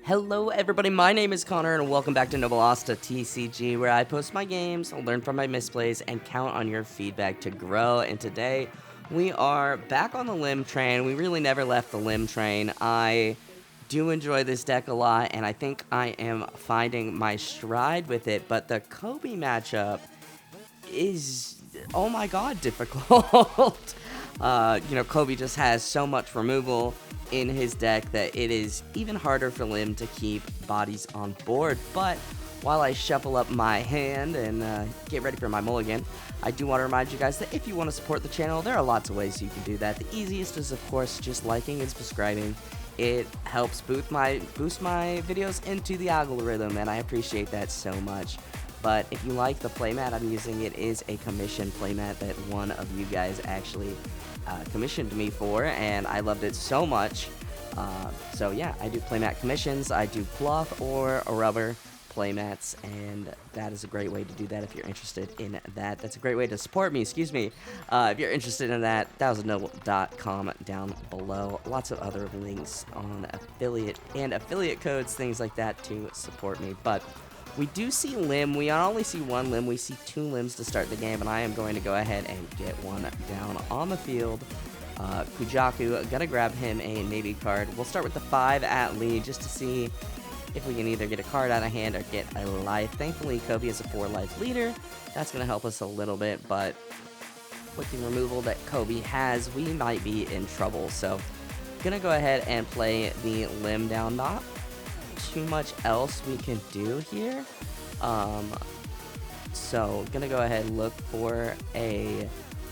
Hello everybody, my name is Connor and welcome back to Noblasta TCG, where I post my games, learn from my misplays, and count on your feedback to grow. And today we are back on the Lim train. We really never left the Lim train. I do enjoy this deck a lot and I think I am finding my stride with it, but the Koby matchup is, oh my god, difficult. Koby just has so much removal in his deck that it is even harder for Lim to keep bodies on board. But while I shuffle up my hand and get ready for my mulligan, I do want to remind you guys that if you want to support the channel, there are lots of ways you can do that. The easiest is, of course, just liking and subscribing. It helps boost my videos into the algorithm, and I appreciate that so much. But if you like the playmat I'm using, it is a commission playmat that one of you guys actually commissioned me for, and I loved it so much. So yeah, I do playmat commissions. I do cloth or rubber playmats, and that is a great way to do that if you're interested in that. That's a great way to support me, excuse me. If you're interested in that, thousandnoble.com down below. Lots of other links on affiliate codes, things like that to support me. But we do see Lim. We not only see one Lim, we see two Lims to start the game, and I am going to go ahead and get one down on the field. Kujaku, gonna grab him a Navy card. We'll start with the 5 at lead just to see if we can either get a card out of hand or get a life. Thankfully, Koby is a 4-life leader. That's gonna help us a little bit, but with the removal that Koby has, we might be in trouble. So, gonna go ahead and play the Lim down. Not too much else we can do here. So gonna go ahead and look for a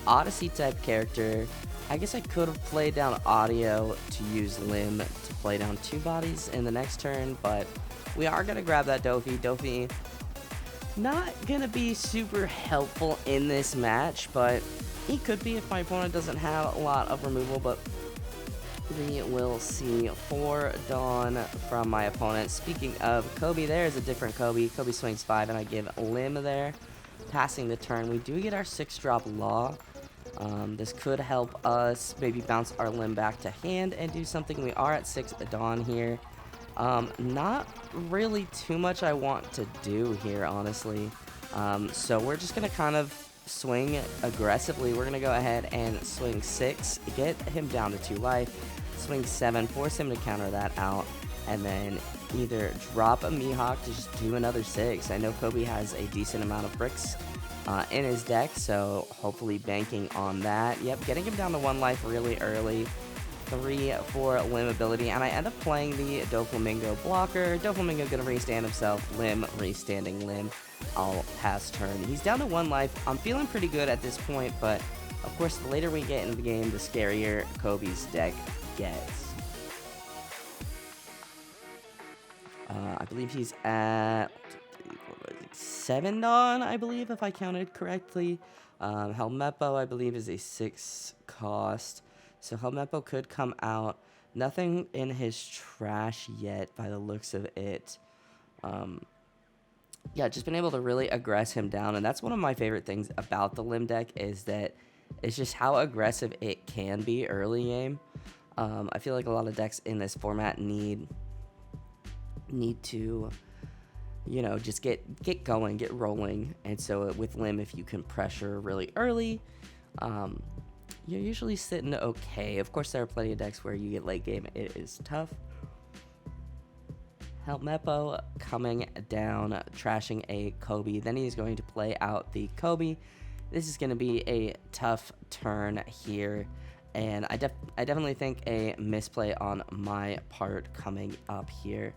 Odyssey type character. I guess I could have played down Audio to use Lim to play down 2 bodies in the next turn, but we are gonna grab that Dofi. Dofi not gonna be super helpful in this match, but he could be if my opponent doesn't have a lot of removal. But we will see 4 Dawn from my opponent. Speaking of Koby, there is a different Koby. Koby swings 5, and I give Lim there. Passing the turn, we do get our 6-drop Law. This could help us maybe bounce our Lim back to hand and do something. We are at 6 Dawn here. Not really too much I want to do here, honestly. So we're just going to kind of swing aggressively. We're going to go ahead and swing 6, get him down to 2 life, swing 7, force him to counter that out, and then either drop a Mihawk to just do another 6. I know Koby has a decent amount of bricks in his deck, so hopefully banking on that. Yep, getting him down to 1 life really early. 3 for Lim ability, and I end up playing the Doflamingo blocker. Doflamingo gonna restand himself, Lim restanding Lim. I'll pass turn. He's down to 1 life. I'm feeling pretty good at this point, but of course the later we get into the game, the scarier Koby's deck gets. I believe he's at 7 Dawn, I believe, if I counted correctly. Helmeppo, I believe, is a 6 cost. So Helmeppo could come out. Nothing in his trash yet by the looks of it. Yeah, just been able to really aggress him down. And that's one of my favorite things about the Lim deck, is that it's just how aggressive it can be early game. I feel like a lot of decks in this format need to, just get going, get rolling. And so with Lim, if you can pressure really early, you're usually sitting okay. Of course, there are plenty of decks where you get late game, it is tough. Helmeppo coming down, trashing a Koby. Then he's going to play out the Koby. This is going to be a tough turn here, and I definitely think a misplay on my part coming up here.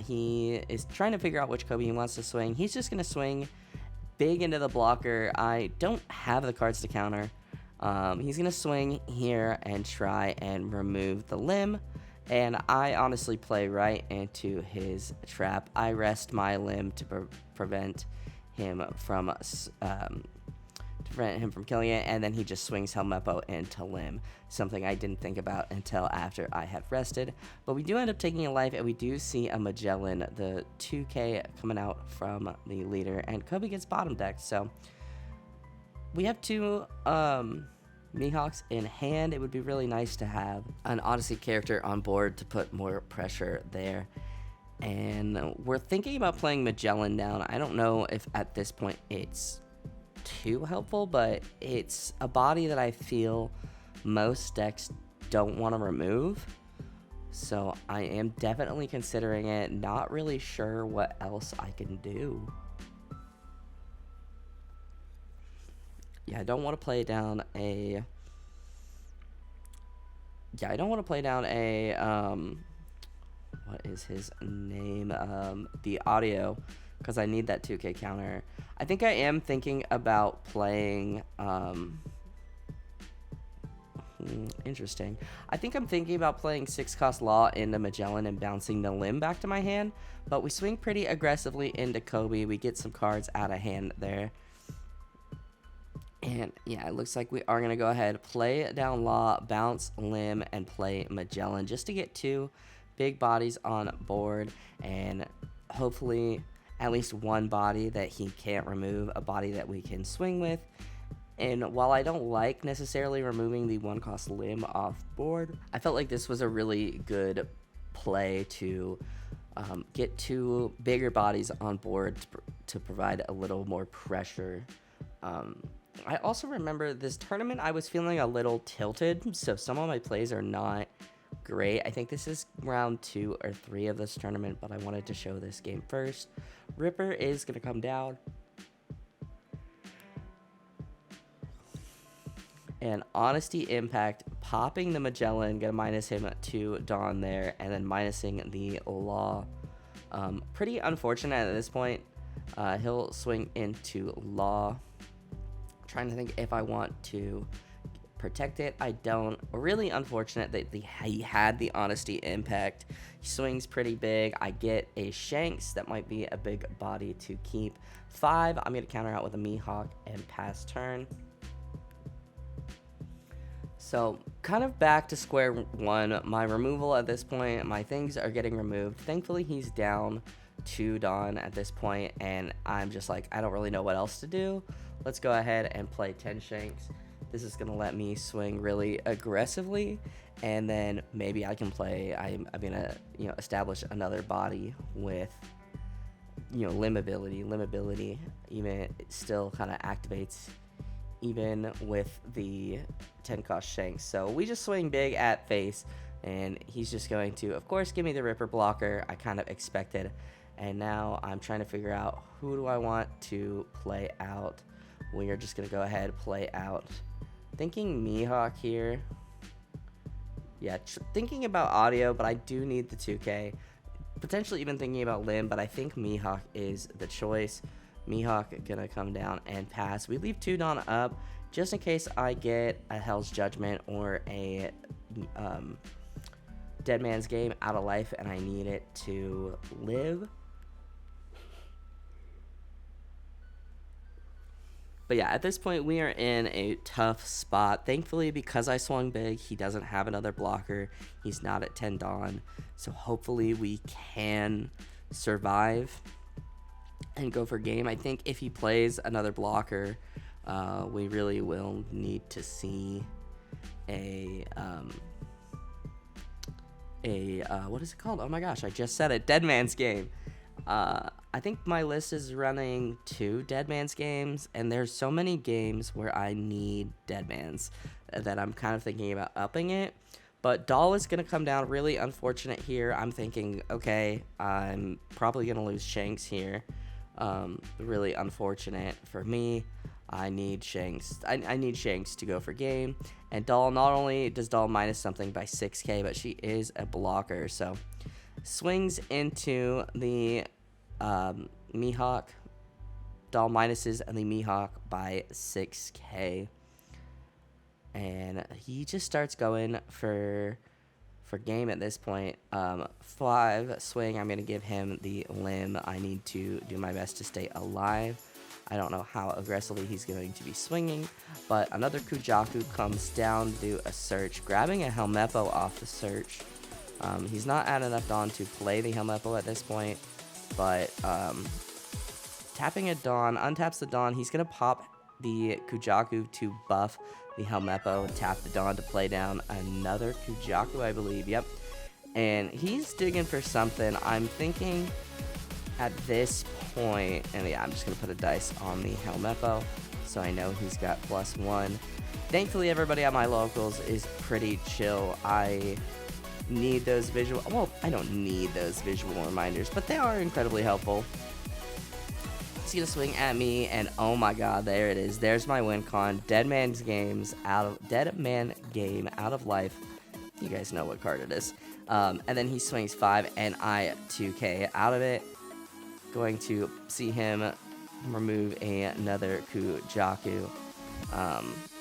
He is trying to figure out which Koby he wants to swing. He's just going to swing big into the blocker. I don't have the cards to counter. He's going to swing here and try and remove the Lim, and I honestly play right into his trap. I rest my Lim to prevent him from killing it, and then he just swings Helmeppo into Lim, something I didn't think about until after I had rested. But we do end up taking a life, and we do see a Magellan, the 2K coming out from the leader, and Koby gets bottom decked. So we have 2 Mihawks in hand. It would be really nice to have an Odyssey character on board to put more pressure there. And we're thinking about playing Magellan down. I don't know if at this point it's too helpful, but it's a body that I feel most decks don't want to remove. So I am definitely considering it. Not really sure what else I can do. Yeah, I don't want to play down a... Yeah, I don't want to play down a... what is his name? The audio, because I need that 2k counter. I think I am thinking about playing... interesting. I think I'm thinking about playing 6-cost Law into Magellan and bouncing the Lim back to my hand, but we swing pretty aggressively into Koby. We get some cards out of hand there. And yeah, it looks like we are going to go ahead, play down Law, bounce Lim, and play Magellan just to get 2 big bodies on board, and hopefully at least one body that he can't remove, a body that we can swing with. And while I don't like necessarily removing the 1-cost Lim off board, I felt like this was a really good play to get 2 bigger bodies on board to provide a little more pressure. I also remember this tournament I was feeling a little tilted, so some of my plays are not great. I think this is round 2 or 3 of this tournament, but I wanted to show this game first. Ripper is going to come down. And Honesty Impact, popping the Magellan, gonna minus him to Dawn there, and then minusing the Law. Pretty unfortunate at this point. He'll swing into Law. Trying to think if I want to protect it. I don't. Really unfortunate that he had the Honesty Impact. He swings pretty big. I get a Shanks. That might be a big body to keep. 5, I'm gonna counter out with a Mihawk and pass turn. So, kind of back to square one. My removal at this point, my things are getting removed. Thankfully, he's down to Dawn at this point, and I'm just like, I don't really know what else to do. Let's go ahead and play 10 Shanks. This is going to let me swing really aggressively, and then maybe I can play, I'm going to, establish another body with, Lim ability. Lim ability even still kind of activates even with the 10-cost Shanks. So we just swing big at face, and he's just going to, of course, give me the Ripper blocker I kind of expected. And now I'm trying to figure out who do I want to play out. We are just going to go ahead, play out. Thinking Mihawk here. Yeah, thinking about audio, but I do need the 2K. Potentially even thinking about Lim, but I think Mihawk is the choice. Mihawk gonna come down and pass. We leave 2 Dawn up just in case I get a Hell's Judgment or a Dead Man's Game out of life and I need it to live. But yeah, at this point we are in a tough spot. Thankfully, because I swung big, he doesn't have another blocker. He's not at 10 Dawn. So hopefully we can survive and go for game. I think if he plays another blocker, we really will need to see a what is it called? Oh my gosh, I just said it. Dead Man's Game. I think my list is running 2 Dead Man's Games, and there's so many games where I need Dead Man's that I'm kind of thinking about upping it. But Doll is going to come down. Really unfortunate here. I'm thinking, okay, I'm probably going to lose Shanks here. Really unfortunate for me. I need Shanks. I need Shanks to go for game. And Doll, not only does Doll minus something by 6k, but she is a blocker. So swings into the Mihawk. Doll minuses and the Mihawk by 6k. And he just starts going for game at this point. 5 swing, I'm going to give him the Lim. I need to do my best to stay alive. I don't know how aggressively he's going to be swinging, but another Kujaku comes down to do a search, grabbing a Helmeppo off the search. He's not at enough Dawn to play the Helmeppo at this point, but tapping a Dawn, untaps the Dawn. He's going to pop the Kujaku to buff the Helmeppo, tap the Dawn to play down another Kujaku, I believe. Yep. and he's digging for something. I'm thinking at this point, and yeah, I'm just gonna put a dice on the Helmeppo, so I know he's got +1. Thankfully, everybody at my locals is pretty chill. I need those visual, well, I don't need those visual reminders, but they are incredibly helpful. He's gonna swing at me, and oh my god, there it is. There's my win con. Dead Man Game out of life. You guys know what card it is. And then he swings 5, and I 2k out of it. Going to see him remove another Kujaku.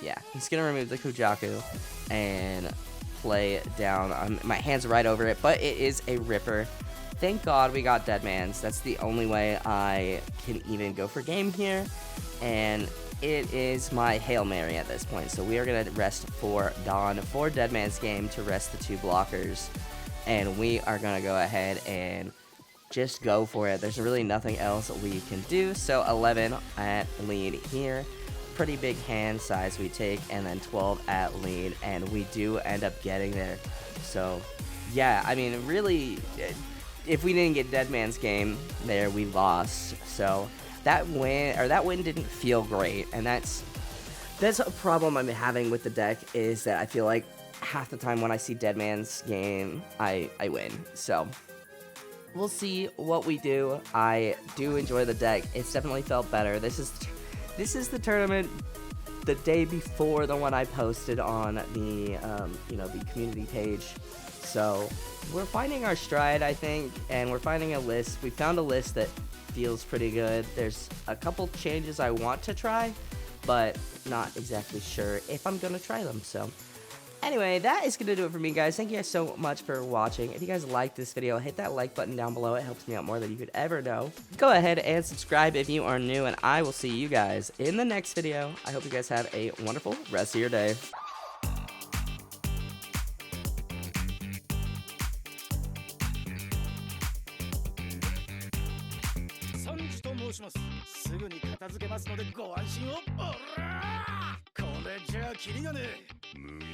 Yeah, he's gonna remove the Kujaku and play down. My hand's right over it, but it is a Ripper. Thank God we got Dead Man's. That's the only way I can even go for game here, and it is my Hail Mary at this point. So we are gonna rest for Dawn for Dead Man's Game to rest the 2 blockers, and we are gonna go ahead and just go for it. There's really nothing else we can do. So 11 at lead here. Pretty big hand size we take, and then 12 at lead, and we do end up getting there. So yeah, I mean, really, if we didn't get Dead Man's Game there, we lost. So that win didn't feel great, and that's a problem I'm having with the deck, is that I feel like half the time when I see Dead Man's Game, I win. So we'll see what we do. I do enjoy the deck. It's definitely felt better. This is the tournament the day before the one I posted on the the community page. So we're finding our stride, I think, and we're finding a list. We found a list that feels pretty good. There's a couple changes I want to try, but not exactly sure if I'm gonna try them. So anyway, that is gonna do it for me, guys. Thank you guys so much for watching. If you guys liked this video, hit that like button down below. It helps me out more than you could ever know. Go ahead and subscribe if you are new, and I will see you guys in the next video. I hope you guys have a wonderful rest of your day. すぐに片付けますのでご安心を。おらー、これじゃあキリがねえ。